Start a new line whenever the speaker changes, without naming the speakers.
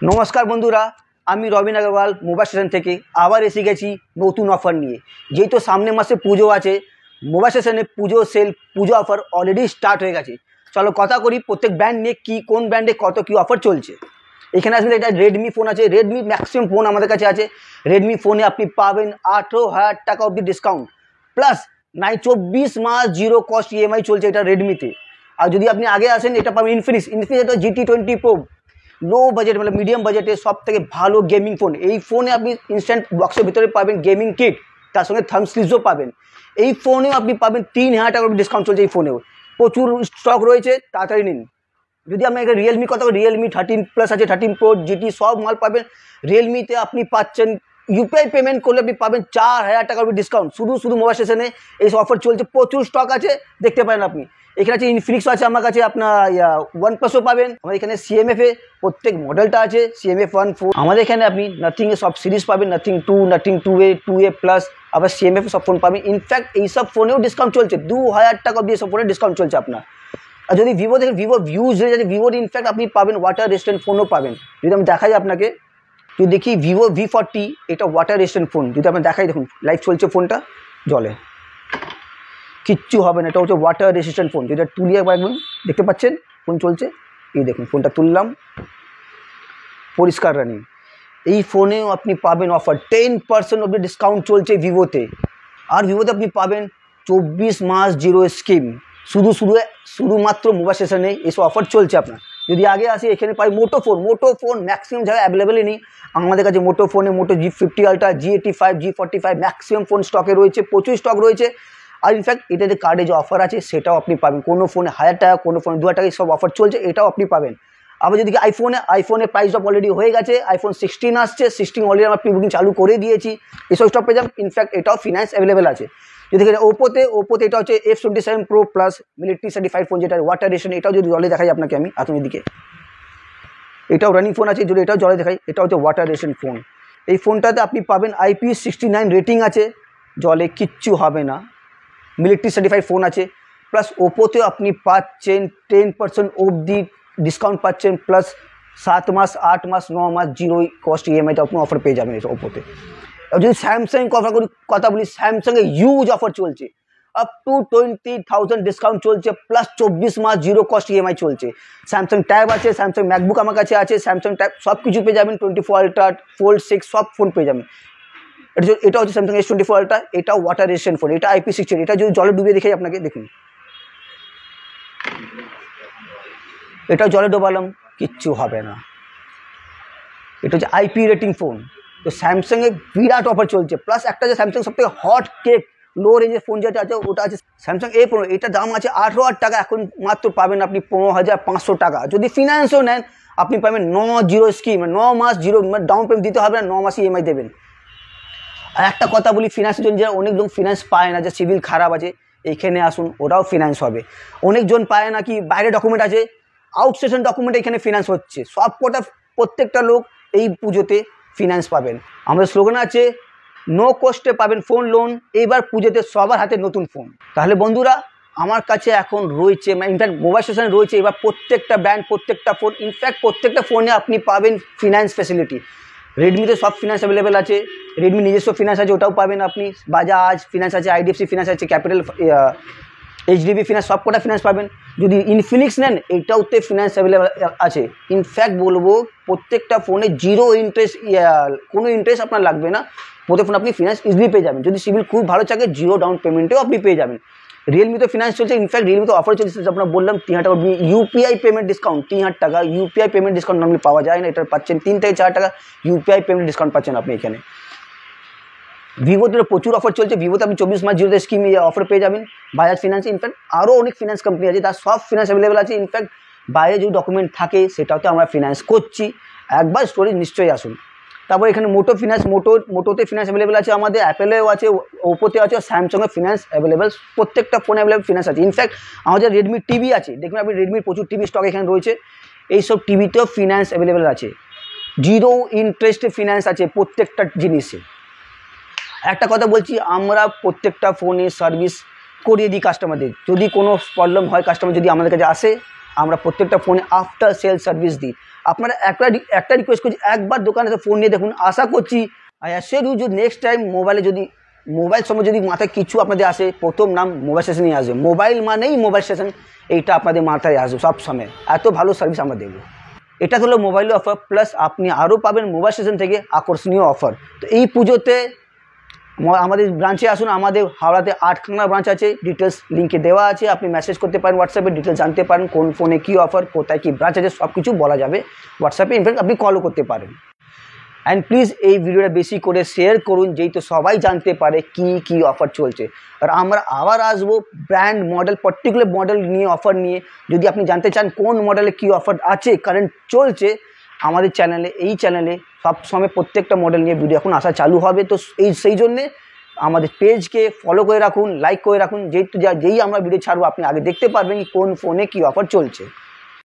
नमस्कार बंधुरा आमी रबिन अग्रवाल मोबाइल स्टेशन থেকে আবার এসে গেছি নতুন অফার নিয়ে। যেই তো সামনে মাসে পুজো আছে, মোবাইল স্টেশনে পুজো সেল পুজো অফার অলরেডি স্টার্ট হয়ে গেছে। চলো কথা করি প্রত্যেক ব্র্যান্ড নিয়ে কি কোন ব্র্যান্ডে কত কি অফার চলছে। এখানে আসলে এটা রেডমি ফোন আছে, রেডমি ম্যাক্সিমাম ফোন আমাদের কাছে আছে। রেডমি ফোনে আপনি পাবেন 18,000 টাকা অবধি ডিসকাউন্ট প্লাস 24 মাস জিরো কস্ট ইএমআই চলছে এটা রেডমিতে। আর যদি আপনি আগে আসেন এটা পাবেন ইনফিনিক্স এটা GT20 Pro लो बजेट मतलब मीडियम बजेटे सब থেকে ভালো গেমিং ফোন। এই ফোনে আপনি ইনস্ট্যান্ট বক্সের ভিতরে পাবেন গেমিং কিট, তার সঙ্গে থাম্ব স্লিভসও পাবেন। এই ফোনেও আপনি পাবেন 3,000 টাকা ডিসকাউন্ট চলছে এই ফোনেও, প্রচুর স্টক রয়েছে, তাড়াতাড়ি নিন। যদি আমি একটা রিয়েলমি কথা বলি, রিয়েলমি 13 প্লাস আছে, 13 Pro GT সব মাল পাবেন। রিয়েলমিতে আপনি পাচ্ছেন ইউপিআই পেমেন্ট করলে আপনি পাবেন 4,000 টাকা ডিসকাউন্ট। শুধু শুধু মোবাইল স্টেশনে এই অফার চলছে, প্রচুর স্টক আছে, দেখতে পারেন আপনি। এখানে আছে ইনফিনিক্সও আছে আমার কাছে, আপনার OnePlusও পাবেন। আমাদের এখানে CMF এ প্রত্যেক মডেলটা আছে, CMF 1 4। আমাদের এখানে আপনি নাথিংয়ে সব সিরিজ পাবেন, nothing 2, nothing 2A 2A plus, আবার CMF সব ফোন পাবেন। ইনফ্যাক্ট এইসব ফোনেও ডিসকাউন্ট চলছে, 2,000 টাকা অবধি সব ফোনে ডিসকাউন্ট চলছে আপনার। আর যদি ভিভো দেখেন, ভিভো ভিউজ হয়ে যাচ্ছে, ভিভোর ইনফ্যাক্ট আপনি পাবেন ওয়াটার রেজিস্ট্যান্ট ফোনও পাবেন। যদি আমি দেখাই আপনাকে, যদি দেখি ভিভো V40 এটা ওয়াটার রেজিস্ট্যান্ট ফোন, যদি আপনার দেখাই, দেখুন লাইভ চলছে ফোনটা, জলে কিচ্ছু হবে না। এটা হচ্ছে ওয়াটার রেজিস্ট্যান্ট ফোন। যেটা তুলিয়ে একদম দেখতে পাচ্ছেন ফোন চলছে, এই দেখুন ফোনটা তুললাম, পরিষ্কার রানিং। এই ফোনেও আপনি পাবেন অফার 10% অবধি ডিসকাউন্ট চলছে ভিভোতে। আর ভিভোতে আপনি পাবেন 24 মাস জিরো স্কিম। শুধুমাত্র মোবাইল স্টেশনে এইসব অফার চলছে আপনার। যদি আগে আসি, এখানে পাই মোটো ফোন ম্যাক্সিমাম জায়গায় অ্যাভেলেবেলই নেই। আমাদের কাছে মোটো ফোনে মোটো G50 ultra, G85, G45 maximum phone স্টকে রয়েছে, প্রচুর স্টক রয়েছে। আর ইনফ্যাক্ট এটাতে কার্ডে যে অফার আছে সেটাও আপনি পাবেন। কোনো ফোনে 1,000 টাকা, কোনো ফোনে 2,000 টাকা সব অফার চলছে, এটাও আপনি পাবেন। আবার যদি আইফোনের প্রাইস ড্রপ অলরেডি হয়ে গেছে, আইফোন 16 আসছে, 16 অলরেডি আমরা প্রি বুকিং চালু করে দিয়েছি, এসব স্টক পেয়ে যাবেন। ইনফ্যাক্ট এটাও ফিনান্স অ্যাভেলেবেল আছে। যদি দেখেন ওপোতে এটা হচ্ছে F27 Pro plus military certified phone, যেটা ওয়াটার রেজিস্ট্যান্ট। এটাও যদি জলে দেখাই আপনাকে আমি আপনার দিকে, এটাও রানিং ফোন আছে। যদি এটাও জলে দেখাই, এটা হচ্ছে ওয়াটার রেজিস্ট্যান্ট ফোন। এই ফোনটাতে আপনি পাবেন IP69 রেটিং আছে, জলে কিচ্ছু হবে না, মিলিটারি সার্টিফাইড ফোন আছে। প্লাস ওপোতেও আপনি পাচ্ছেন 10% অবধি ডিসকাউন্ট পাচ্ছেন, প্লাস 7 মাস 8 মাস 9 মাস জিরো কস্ট ইএমআইতে আপনি অফার পেয়ে যাবেন ওপোতে। আর যদি স্যামসাং কথা বলি, স্যামসাংয়ে হিউজ অফার চলছে, আপ টু 20,000 ডিসকাউন্ট চলছে, প্লাস 24 মাস জিরো কস্ট ইএমআই চলছে। স্যামসাং ট্যাব আছে, স্যামসাং ম্যাকবুক আমার কাছে আছে, স্যামসাং ট্যাব সব কিছু পেয়ে যাবেন। 24 আলট্রা, Fold 6 সব ফোন পেয়ে যাবেন। এটা হচ্ছে স্যামসাং S24 আলট্রা, এটা ওয়াটার রেজিস্ট্যান্ট ফোন, এটা IP60। এটা যদি জলে ডুবিয়ে দেখাই আপনাকে, দেখুন এটাও জলে ডোবালাম, কিচ্ছু হবে না। এটা হচ্ছে IP রেটিং ফোন। তো স্যামসাংয়ে বিরাট অফার চলছে। প্লাস একটা যে স্যামসাং সবথেকে হট কেক লো রেঞ্জের ফোন যেটা আছে, ওটা আছে স্যামসাং A15। এটা দাম আছে 18,000 টাকা, এখন মাত্র পাবেন আপনি 15,500 টাকা। যদি ফিনান্সও নেন আপনি পাবেন 9 জিরো স্কিম, 9 মাস জিরো ডাউন পেমেন্ট দিতে হবে না, 9 মাস ইএমআই দেবেন। আর একটা কথা বলি, ফিনান্সের জন্য যারা অনেক লোক ফিনান্স পায় না, যে সিভিল খারাপ আছে, এইখানে আসুন, ওটাও ফিনান্স হবে। অনেকজন পায় না কি বাইরে ডকুমেন্ট আছে, আউটস্টেশন ডকুমেন্ট এখানে ফিনান্স হচ্ছে। সব কটা প্রত্যেকটা লোক এই পুজোতে ফিনান্স পাবেন। আমাদের স্লোগান আছে নো কস্টে পাবেন ফোন লোন, এইবার পুজোতে সবার হাতে নতুন ফোন। তাহলে বন্ধুরা আমার কাছে এখন রয়েছে, ইনফ্যাক্ট মোবাইল স্টেশনে রয়েছে এবার প্রত্যেকটা ব্র্যান্ড, প্রত্যেকটা ফোন, ইনফ্যাক্ট প্রত্যেকটা ফোনে আপনি পাবেন ফিনান্স ফ্যাসিলিটি। রেডমিতে সব ফিনান্স অ্যাভেলেবেল আছে, রেডমি নিজস্ব ফিনান্স আছে, ওটাও পাবেন আপনি। বাজাজ ফিনান্স আছে, IDFC ফিনান্স আছে, ক্যাপিটাল HDB ফিনান্স, সব কটা ফিনান্স পাবেন। যদি ইনফিনিক্স নেন এটাওতে ফিনান্স অ্যাভেলেবেল আছে। ইনফ্যাক্ট বলবো প্রত্যেকটা ফোনে জিরো ইন্টারেস্ট, কোনো ইন্টারেস্ট আপনার লাগবে না, প্রত্যেক ফোন আপনি ফিনান্স ইজিলি পেয়ে যাবেন। যদি সিভিল খুব ভালো থাকে জিরো ডাউন পেমেন্টেও আপনি পেয়ে যাবেন। রিয়েলমিতে ফিনান্স চলছে, ইনফ্যাক্ট রিয়েলমিতে অফার চলছে, আপনার বললাম 3,000 টাকা ইউপিআই পেমেন্ট ডিসকাউন্ট, 3,000 টাকা ইউপিআই পেমেন্ট ডিসকাউন্ট নর্মালি পাওয়া যায় না, এটা পাচ্ছেন 3 থেকে 4 টাকা ইউপিআই পেমেন্ট ডিসকাউন্ট পাচ্ছেন আপনি এখানে। ভিভোতে প্রচুর অফার চলছে, ভিভোতে আপনি 24 মাস জিরো স্কিম অফার পেয়ে যাবেন বাজাজ ফিনান্সে। ইনফ্যাক্ট আরও অনেক ফিনান্স কোম্পানি আছে, তার সব ফিনান্স অ্যাভেলেবেল আছে। ইনফ্যাক্ট বাইরে যদি ডকুমেন্ট থাকে সেটাতে আমরা ফিনান্স করছি, একবার স্টোরেজ নিশ্চয়ই আসুন। তারপর এখানে মোটোতে ফিনান্স অ্যাভেলেবেল আছে, আমাদের অ্যাপেলেও আছে, ওপোতে আছে, স্যামসাংয়ে ফিনান্স অ্যাভেলেবেল, প্রত্যেকটা ফোনে অ্যাভেলেবেল ফিনান্স আছে। ইনফ্যাক্ট আমাদের রেডমি টিভি আছে, দেখবেন আপনি রেডমির প্রচুর টিভি স্টক এখানে রয়েছে, এইসব টিভিতেও ফিনান্স অ্যাভেলেবেল আছে, জিরো ইন্টারেস্টে ফিনান্স আছে প্রত্যেকটা জিনিসে। একটা কথা বলছি, আমরা প্রত্যেকটা ফোনে সার্ভিস করিয়ে দিই কাস্টমারদের। যদি কোনো প্রবলেম হয়, কাস্টমার যদি আমাদের কাছে আসে আমরা প্রত্যেকটা ফোনে আফটার সেল সার্ভিস দিই। আপনারা একটা রিকোয়েস্ট করছি, একবার দোকানে এসে ফোন নিয়ে দেখুন। আশা করছি আই অ্যাসিওর ইউ, যদি নেক্সট টাইম মোবাইল সম্বন্ধে যদি মাথায় কিছু আপনাদের আসে, প্রথম নাম মোবাইল স্টেশনই আসবে। মোবাইল মানেই মোবাইল স্টেশন, এইটা আপনাদের মাথায় আসবে সব সময়। এত ভালো সার্ভিস আমরা দেবো। এটা হলো মোবাইল অফার, প্লাস আপনি আরও পাবেন মোবাইল স্টেশন থেকে আকর্ষণীয় অফার। তো এই পুজোতে আমাদের ব্রাঞ্চে আসুন। আমাদের হাওড়াতে 8খানা ব্রাঞ্চ আছে, ডিটেলস লিঙ্কে দেওয়া আছে। আপনি মেসেজ করতে পারেন হোয়াটসঅ্যাপে, ডিটেলস জানতে পারেন কোন ফোনে কী অফার, কোথায় কী ব্রাঞ্চ আছে, সব কিছু বলা যাবে হোয়াটসঅ্যাপে। ইনফ্যাক্ট আপনি কলও করতে পারেন। অ্যান্ড প্লিজ এই ভিডিওটা বেশি করে শেয়ার করুন, যেই তো সবাই জানতে পারে কী অফার চলছে। আর আমরা আবার আসবো ব্র্যান্ড মডেল, পার্টিকুলার মডেল নিয়ে, অফার নিয়ে। যদি আপনি জানতে চান কোন মডেলে কী অফার আছে, কারেন্ট চলছে, আমাদের এই চ্যানেলে সব সময় প্রত্যেকটা মডেল নিয়ে ভিডিও এখন আসা চালু হবে। তো সেই জন্যে আমাদের পেজকে ফলো করে রাখুন, লাইক করে রাখুন। যেই আমরা ভিডিও ছাড়বো আপনি আগে দেখতে পারবেন কোন ফোনে কী অফার চলছে।